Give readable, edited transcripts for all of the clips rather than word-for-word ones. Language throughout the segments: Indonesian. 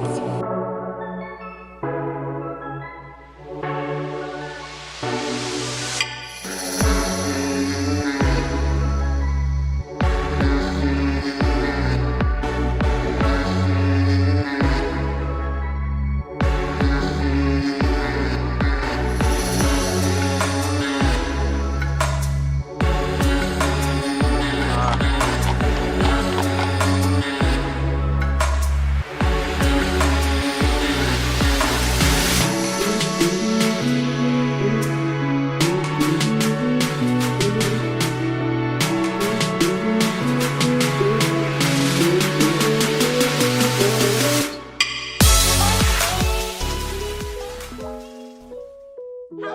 Halo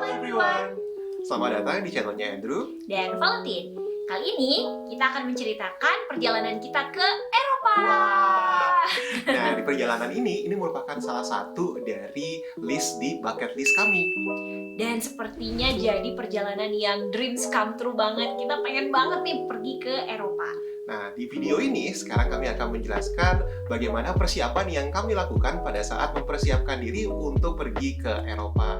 everyone, selamat datang di channelnya Andrew dan Valentine. Kali ini kita akan menceritakan perjalanan kita ke Eropa. Wah. Nah, di perjalanan ini merupakan salah satu dari list di bucket list kami. Dan sepertinya jadi perjalanan yang dreams come true banget. Kita pengen banget nih pergi ke Eropa. Nah, di video ini sekarang kami akan menjelaskan bagaimana persiapan yang kami lakukan pada saat mempersiapkan diri untuk pergi ke Eropa.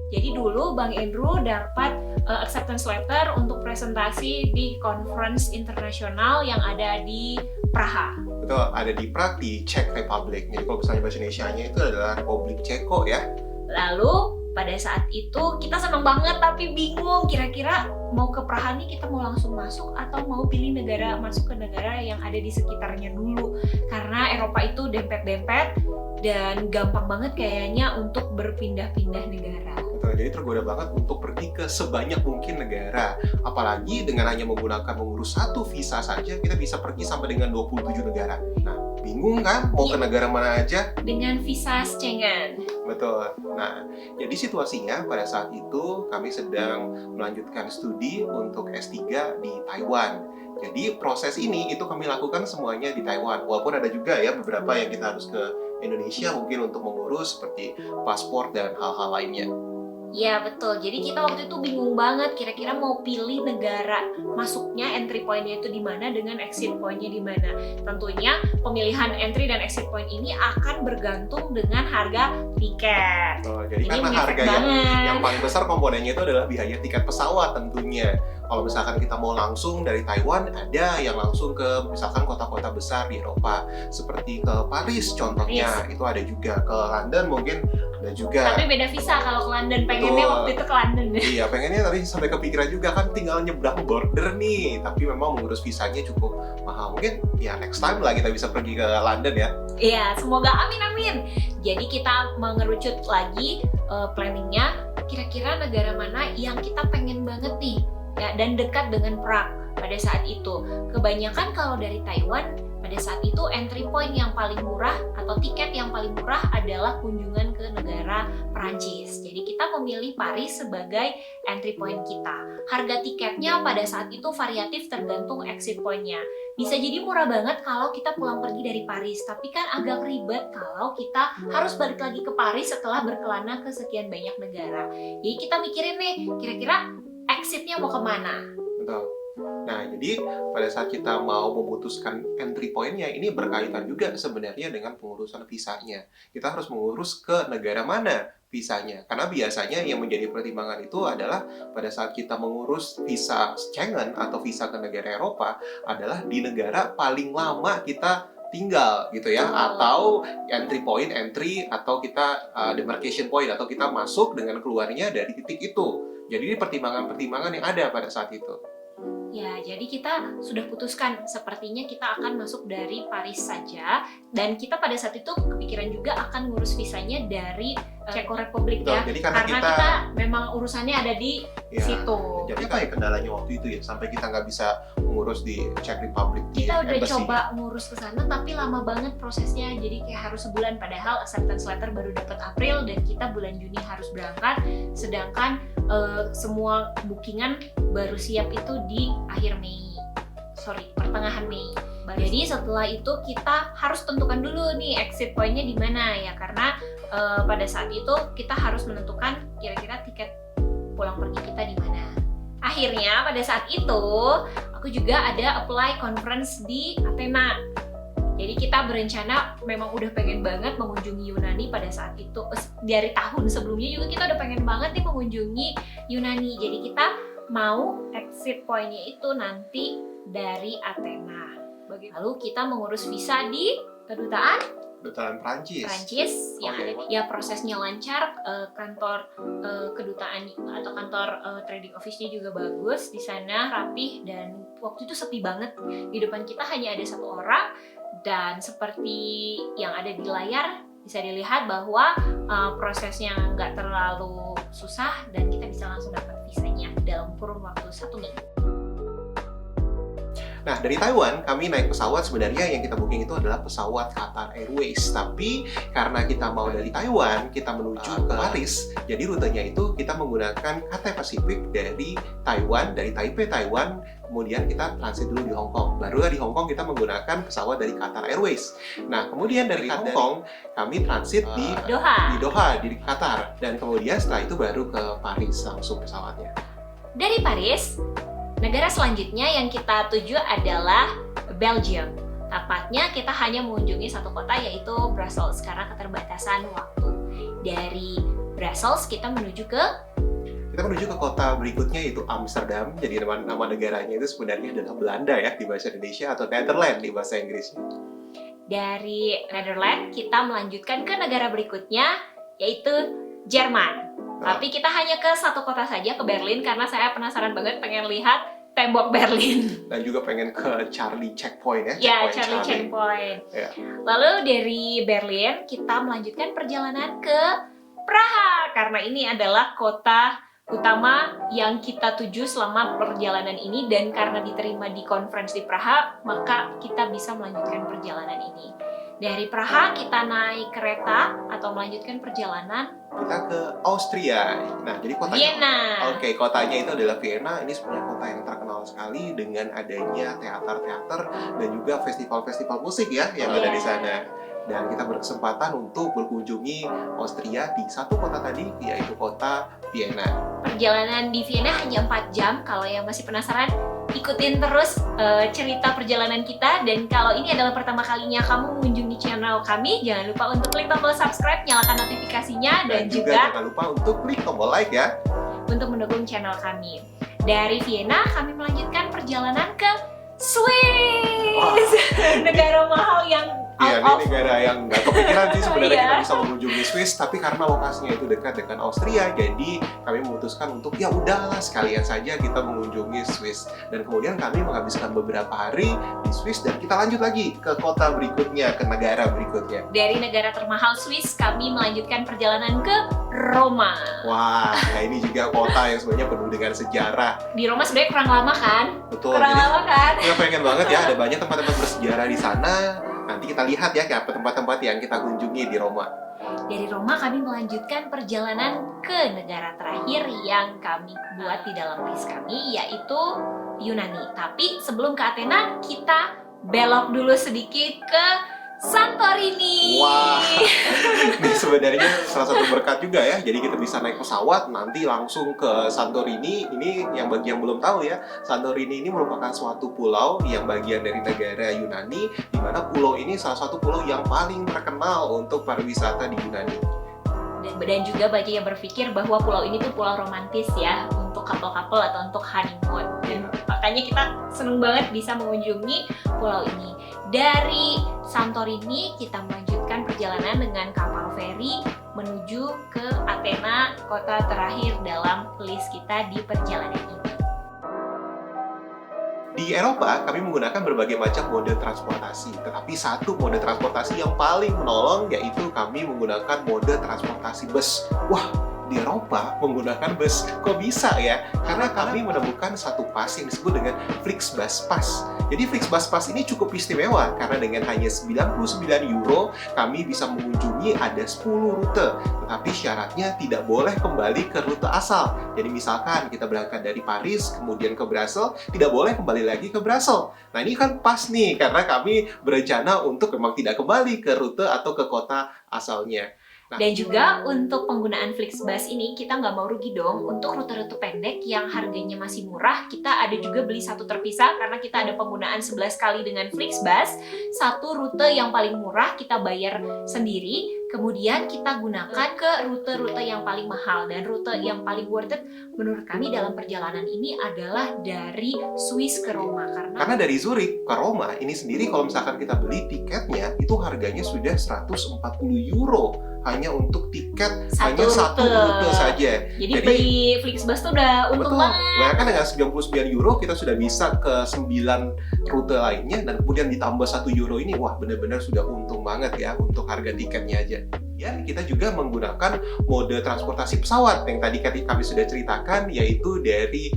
Jadi dulu Bang Andrew dapat acceptance letter untuk presentasi di conference internasional yang ada di Praha. Betul, ada di Prague, di Czech Republic. Jadi kalau misalnya bahasa Indonesianya itu adalah Republik Ceko ya. Lalu pada saat itu kita senang banget tapi bingung kira-kira mau ke Praha nih kita mau langsung masuk atau mau pilih masuk ke negara yang ada di sekitarnya dulu. Karena Eropa itu dempet-dempet dan gampang banget kayaknya untuk berpindah-pindah negara. Betul, jadi tergoda banget untuk pergi ke sebanyak mungkin negara. Apalagi dengan hanya mengurus satu visa saja, kita bisa pergi sampai dengan 27 negara. Nah, bingung kan mau ke negara mana aja? Dengan visa Schengen. Betul. Nah, jadi situasinya pada saat itu kami sedang melanjutkan studi untuk S3 di Taiwan. Jadi proses ini itu kami lakukan semuanya di Taiwan. Walaupun ada juga ya beberapa yang kita harus ke Indonesia mungkin untuk mengurus seperti paspor dan hal-hal lainnya. Ya betul, jadi kita waktu itu bingung banget kira-kira mau pilih negara masuknya entry point-nya itu di mana dengan exit point-nya di mana. Tentunya pemilihan entry dan exit point ini akan bergantung dengan harga tiket. Jadi ini karena harga yang paling besar komponennya itu adalah biaya tiket pesawat tentunya. Kalau misalkan kita mau langsung dari Taiwan, ada yang langsung ke misalkan kota-kota besar di Eropa seperti ke Paris contohnya, itu ada juga, ke London mungkin ada juga. Tapi beda visa kalau ke London, pengennya waktu itu ke London. Iya, pengennya tadi sampai kepikiran juga kan tinggal nyebrang border nih, tapi memang mengurus visanya cukup mahal. Mungkin ya next time lah kita bisa pergi ke London ya. Iya, semoga amin. Jadi kita mengerucut lagi planningnya, kira-kira negara mana yang kita pengen banget nih ya, dan dekat dengan Prague pada saat itu. Kebanyakan kalau dari Taiwan pada saat itu entry point yang paling murah atau tiket yang paling murah adalah kunjungan ke negara Perancis. Jadi kita memilih Paris sebagai entry point kita. Harga tiketnya pada saat itu variatif tergantung exit point-nya. Bisa jadi murah banget kalau kita pulang pergi dari Paris, tapi kan agak ribet kalau kita harus balik lagi ke Paris setelah berkelana ke sekian banyak negara. Jadi kita mikirin nih, kira-kira exitnya mau kemana? Betul. Nah, jadi pada saat kita mau memutuskan entry point-nya, ini berkaitan juga sebenarnya dengan pengurusan visanya. Kita harus mengurus ke negara mana visanya. Karena biasanya yang menjadi pertimbangan itu adalah pada saat kita mengurus visa Schengen atau visa ke negara Eropa adalah di negara paling lama kita tinggal gitu ya, atau entry atau kita demarcation point atau kita masuk dengan keluarnya dari titik itu. Jadi ini pertimbangan-pertimbangan yang ada pada saat itu. Ya, jadi kita sudah putuskan sepertinya kita akan masuk dari Paris saja, dan kita pada saat itu kepikiran juga akan ngurus visanya dari Czech Republic ya. Jadi karena kita memang urusannya ada di situ. Jadi kayak kendalanya waktu itu ya, sampai kita nggak bisa mengurus di Czech Republic. Kita udah coba ngurus ke sana tapi lama banget prosesnya, jadi kayak harus sebulan, padahal acceptance letter baru dapat April dan kita bulan Juni harus berangkat, sedangkan semua bookingan baru siap itu di pertengahan Mei. Jadi setelah itu kita harus tentukan dulu nih exit point-nya di mana ya, karena pada saat itu kita harus menentukan kira-kira tiket pulang pergi kita di mana. Akhirnya pada saat itu aku juga ada apply conference di Athena. Jadi kita berencana memang udah pengen banget mengunjungi Yunani pada saat itu. Dari tahun sebelumnya juga kita udah pengen banget nih mengunjungi Yunani. Jadi kita mau exit point-nya itu nanti dari Athena. Lalu kita mengurus visa di kedutaan Prancis yang ada ya, prosesnya lancar, kantor kedutaan atau kantor trading office-nya juga bagus di sana, rapih, dan waktu itu sepi banget. Di depan kita hanya ada satu orang, dan seperti yang ada di layar bisa dilihat bahwa prosesnya nggak terlalu susah dan kita bisa langsung dapat visanya dalam kurun waktu 1 minggu. Nah, dari Taiwan, kami naik pesawat, sebenarnya yang kita booking itu adalah pesawat Qatar Airways. Tapi, karena kita mau dari Taiwan, kita menuju ke Paris, jadi rutenya itu kita menggunakan Cathay Pacific dari Taiwan, dari Taipei, Taiwan, kemudian kita transit dulu di Hong Kong. Baru di Hong Kong kita menggunakan pesawat dari Qatar Airways. Nah, kemudian dari Hong Kong, kami transit di Doha, di Qatar. Dan kemudian setelah itu baru ke Paris langsung pesawatnya. Dari Paris, negara selanjutnya yang kita tuju adalah Belgium. Tepatnya kita hanya mengunjungi satu kota, yaitu Brussels, karena keterbatasan waktu. Dari Brussels kita menuju ke kota berikutnya, yaitu Amsterdam. Jadi nama negaranya itu sebenarnya adalah Belanda ya di bahasa Indonesia, atau Netherlands di bahasa Inggris. Dari Netherlands kita melanjutkan ke negara berikutnya, yaitu Jerman. Tapi kita hanya ke satu kota saja, ke Berlin, karena saya penasaran banget pengen lihat tembok Berlin. Dan juga pengen ke Charlie Checkpoint ya. Ya, Charlie Checkpoint. Ya. Lalu dari Berlin kita melanjutkan perjalanan ke Praha, karena ini adalah kota utama yang kita tuju selama perjalanan ini, dan karena diterima di conference di Praha, maka kita bisa melanjutkan perjalanan ini. Dari Praha kita naik kereta atau melanjutkan perjalanan kita ke Austria. Nah, jadi kotanya Vienna. Oke, kotanya itu adalah Vienna. Ini sebenarnya kota yang terkenal sekali dengan adanya teater-teater dan juga festival-festival musik ya yang ada di sana. Dan kita berkesempatan untuk berkunjungi Austria di satu kota tadi, yaitu kota Vienna. Perjalanan di Vienna hanya 4 jam. Kalau yang masih penasaran, ikutin terus cerita perjalanan kita. Dan kalau ini adalah pertama kalinya kamu mengunjungi channel kami, jangan lupa untuk klik tombol subscribe, nyalakan notifikasinya, dan juga jangan lupa untuk klik tombol like ya, untuk mendukung channel kami. Dari Vienna kami melanjutkan perjalanan ke Swiss. Negara mahal yang iya, ini negara yang nggak kepikiran sih sebenarnya kita Iya. bisa mengunjungi Swiss, tapi karena lokasinya itu dekat dengan Austria, jadi kami memutuskan untuk ya udahlah sekalian saja kita mengunjungi Swiss. Dan kemudian kami menghabiskan beberapa hari di Swiss dan kita lanjut lagi ke kota berikutnya, ke negara berikutnya. Dari negara termahal Swiss kami melanjutkan perjalanan ke Roma. Wah, nah ini juga kota yang sebenarnya penuh dengan sejarah. Di Roma sebenarnya kurang lama kan? Betul. Kurang Jadi lama kan? kita pengen banget ya, ada banyak tempat-tempat bersejarah di sana. Nanti kita lihat ya apa tempat-tempat yang kita kunjungi di Roma. Dari Roma kami melanjutkan perjalanan ke negara terakhir yang kami buat di dalam list kami, yaitu Yunani. Tapi sebelum ke Athena, kita belok dulu sedikit ke Santorini. Wah, ini sebenarnya salah satu berkat juga ya. Jadi kita bisa naik pesawat nanti langsung ke Santorini. Ini yang bagi yang belum tahu ya, Santorini ini merupakan suatu pulau yang bagian dari negara Yunani, di mana pulau ini salah satu pulau yang paling terkenal untuk pariwisata di Yunani. Dan juga bagi yang berpikir bahwa pulau ini tuh pulau romantis ya, untuk couple-couple atau untuk honeymoon. Dan makanya kita seneng banget bisa mengunjungi pulau ini. Dari Santorini kita melanjutkan perjalanan dengan kapal feri menuju ke Athena, kota terakhir dalam list kita di perjalanan ini. Di Eropa, kami menggunakan berbagai macam mode transportasi. Tetapi satu mode transportasi yang paling menolong, yaitu kami menggunakan mode transportasi bus. Wah, di Eropa menggunakan bus. Kok bisa ya? Karena kami menemukan satu pas yang disebut dengan Flixbus Pass. Jadi Flixbus Pass ini cukup istimewa karena dengan hanya 99 euro kami bisa mengunjungi ada 10 rute. Tetapi syaratnya tidak boleh kembali ke rute asal. Jadi misalkan kita berangkat dari Paris kemudian ke Brussels, tidak boleh kembali lagi ke Brussels. Nah ini kan pas nih karena kami berencana untuk memang tidak kembali ke rute atau ke kota asalnya. Nah, Dan juga untuk penggunaan Flixbus ini kita nggak mau rugi dong. Untuk rute-rute pendek yang harganya masih murah, kita ada juga beli satu terpisah karena kita ada penggunaan 11 kali dengan Flixbus. Satu rute yang paling murah kita bayar sendiri, kemudian kita gunakan ke rute-rute yang paling mahal. Dan rute yang paling worth it menurut kami dalam perjalanan ini adalah dari Swiss ke Roma. Karena dari Zurich ke Roma ini sendiri kalau misalkan kita beli tiketnya itu harganya sudah 140 euro hanya untuk tiket hanya satu rute saja. Jadi beli Flixbus tuh udah untung banget. Bahkan dengan 99 euro kita sudah bisa ke 9 rute lainnya dan kemudian ditambah 1 euro ini, wah benar-benar sudah untung banget ya untuk harga tiketnya aja. Ya, kita juga menggunakan mode transportasi pesawat yang tadi kami sudah ceritakan, yaitu dari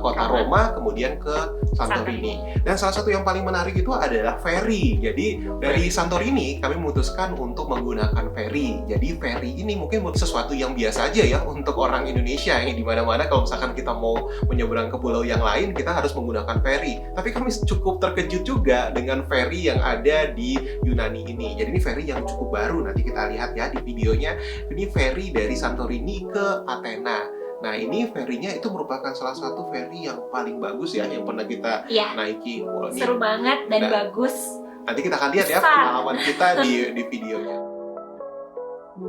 kota Roma kemudian ke Santorini. Dan salah satu yang paling menarik itu adalah ferry. Jadi dari Santorini kami memutuskan untuk menggunakan ferry. Jadi ferry ini mungkin sesuatu yang biasa aja ya untuk orang Indonesia yang di mana-mana kalau misalkan kita mau menyeberang ke pulau yang lain kita harus menggunakan ferry. Tapi kami cukup terkejut juga dengan ferry yang ada di Yunani ini. Jadi ini ferry yang cukup baru, nanti kita lihat ya di videonya. Ini ferry dari Santorini ke Athena. Nah, ini ferry-nya itu merupakan salah satu ferry yang paling bagus ya yang pernah kita naiki. Wah, seru banget dan bagus. Nanti kita akan lihat ya pengalaman kita di videonya.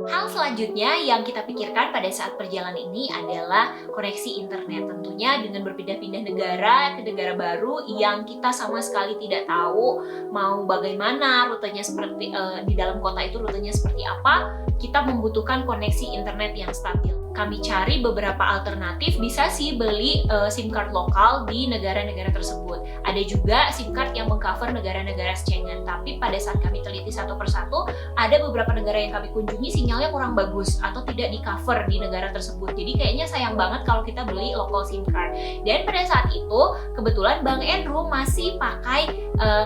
Hal selanjutnya yang kita pikirkan pada saat perjalanan ini adalah koneksi internet. Tentunya dengan berpindah-pindah negara ke negara baru yang kita sama sekali tidak tahu mau bagaimana rutenya seperti di dalam kota itu rutenya seperti apa, kita membutuhkan koneksi internet yang stabil. Kami cari beberapa alternatif, bisa sih beli SIM card lokal di negara-negara tersebut. Ada juga SIM card yang mengcover negara-negara Schengen, tapi pada saat kami teliti satu persatu, ada beberapa negara yang kami kunjungi sinyalnya kurang bagus atau tidak di-cover di negara tersebut. Jadi kayaknya sayang banget kalau kita beli local SIM card. Dan pada saat itu, kebetulan Bang Andrew masih pakai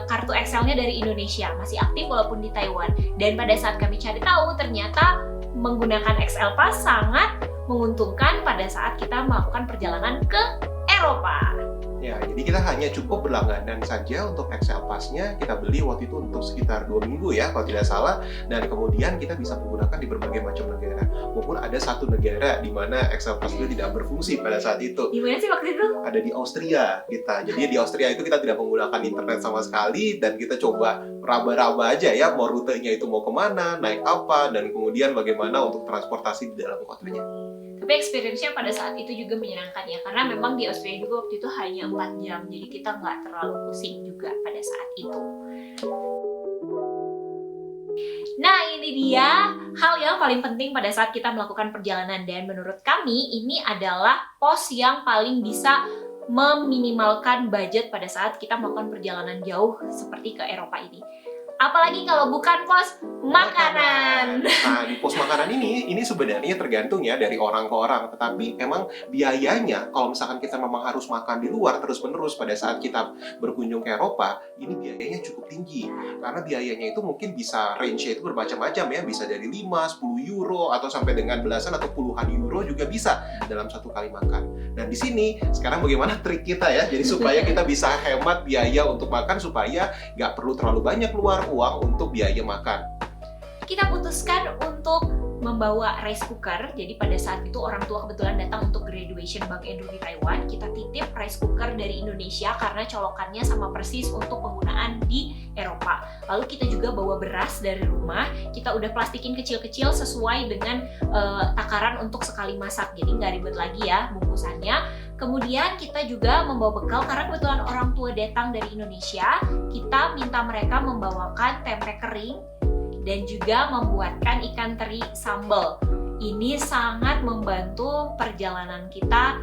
kartu XL-nya dari Indonesia, masih aktif walaupun di Taiwan. Dan pada saat kami cari tahu, ternyata menggunakan XL Pass sangat menguntungkan pada saat kita melakukan perjalanan ke Eropa. Ya, jadi kita hanya cukup berlangganan saja untuk XL Pass-nya. Kita beli waktu itu untuk sekitar 2 minggu ya, kalau tidak salah. Dan kemudian kita bisa menggunakan di berbagai macam negara. Maupun ada satu negara di mana XL Pass itu tidak berfungsi pada saat itu. Di mana sih waktu itu? Ada di Austria kita. Jadi di Austria itu kita tidak menggunakan internet sama sekali. Dan kita coba raba-raba aja ya, mau rutenya itu mau kemana, naik apa, dan kemudian bagaimana untuk transportasi di dalam kotanya. Tapi experience-nya pada saat itu juga menyenangkan ya, karena memang di Australia juga waktu itu hanya 4 jam, jadi kita nggak terlalu pusing juga pada saat itu. Nah, ini dia hal yang paling penting pada saat kita melakukan perjalanan, dan menurut kami ini adalah pos yang paling bisa meminimalkan budget pada saat kita melakukan perjalanan jauh seperti ke Eropa ini. Apalagi kalau bukan pos makanan. Nah, di pos makanan ini sebenarnya tergantung ya dari orang ke orang. Tetapi emang biayanya, kalau misalkan kita memang harus makan di luar terus-menerus pada saat kita berkunjung ke Eropa, ini biayanya cukup tinggi. Karena biayanya itu mungkin bisa range-nya itu bermacam-macam ya. Bisa dari 5, 10 euro, atau sampai dengan belasan atau puluhan euro juga bisa dalam satu kali makan. Dan di sini, sekarang bagaimana trik kita ya? Jadi supaya kita bisa hemat biaya untuk makan, supaya nggak perlu terlalu banyak keluar uang untuk biaya makan. Kita putuskan untuk membawa rice cooker. Jadi pada saat itu orang tua kebetulan datang untuk graduation Bang Andrew di Taiwan. Kita titip rice cooker dari Indonesia karena colokannya sama persis untuk penggunaan di Eropa. Lalu kita juga bawa beras dari rumah. Kita udah plastikin kecil-kecil sesuai dengan takaran untuk sekali masak. Jadi nggak ribet lagi ya bungkusannya. Kemudian kita juga membawa bekal karena kebetulan orang tua datang dari Indonesia. Kita minta mereka membawakan tempe kering dan juga membuatkan ikan teri sambal. Ini sangat membantu perjalanan kita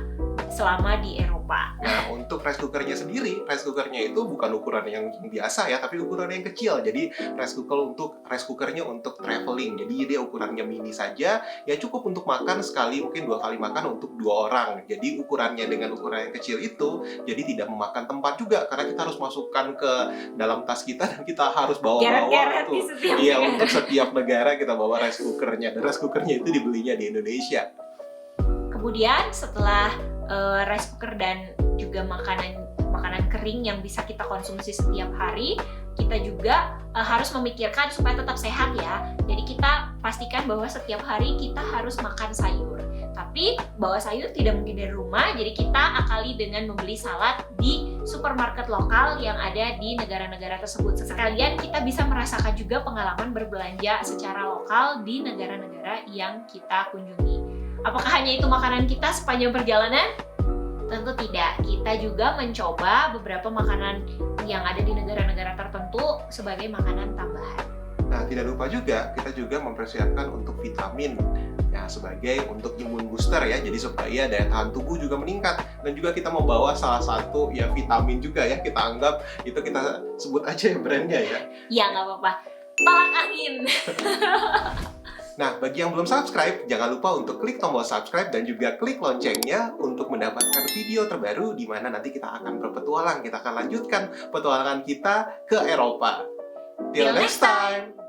selama di Eropa. Nah, untuk rice cookernya sendiri, rice cookernya itu bukan ukuran yang biasa ya, tapi ukuran yang kecil. Jadi rice cookernya untuk traveling. Jadi dia ukurannya mini saja, ya cukup untuk makan sekali, mungkin 2 kali makan untuk 2 orang. Jadi ukurannya dengan ukuran yang kecil itu, jadi tidak memakan tempat juga karena kita harus masukkan ke dalam tas kita dan kita harus bawa-bawa tuh. Iya, untuk setiap negara kita bawa rice cookernya. Dan rice cookernya itu dibelinya di Indonesia. Kemudian setelah rice cooker dan juga makanan kering yang bisa kita konsumsi setiap hari, kita kita juga harus memikirkan supaya tetap sehat ya. Jadi kita pastikan bahwa setiap hari kita harus makan sayur. Tapi bawa sayur tidak mungkin dari rumah, jadi kita akali dengan membeli salad di supermarket lokal yang ada di negara-negara tersebut. Sekalian kita bisa merasakan juga pengalaman berbelanja secara lokal di negara-negara yang kita kunjungi. Apakah hanya itu makanan kita sepanjang perjalanan? Tentu tidak. Kita juga mencoba beberapa makanan yang ada di negara-negara tertentu sebagai makanan tambahan. Nah, tidak lupa juga, kita juga mempersiapkan untuk vitamin ya, sebagai untuk imun booster ya, jadi supaya daya tahan tubuh juga meningkat. Dan juga kita membawa salah satu ya vitamin juga ya, kita anggap itu kita sebut aja ya brandnya ya. Ya nggak apa-apa, palak angin. Nah, bagi yang belum subscribe, jangan lupa untuk klik tombol subscribe dan juga klik loncengnya untuk mendapatkan video terbaru di mana nanti kita akan berpetualang. Kita akan lanjutkan petualangan kita ke Eropa. Till next time!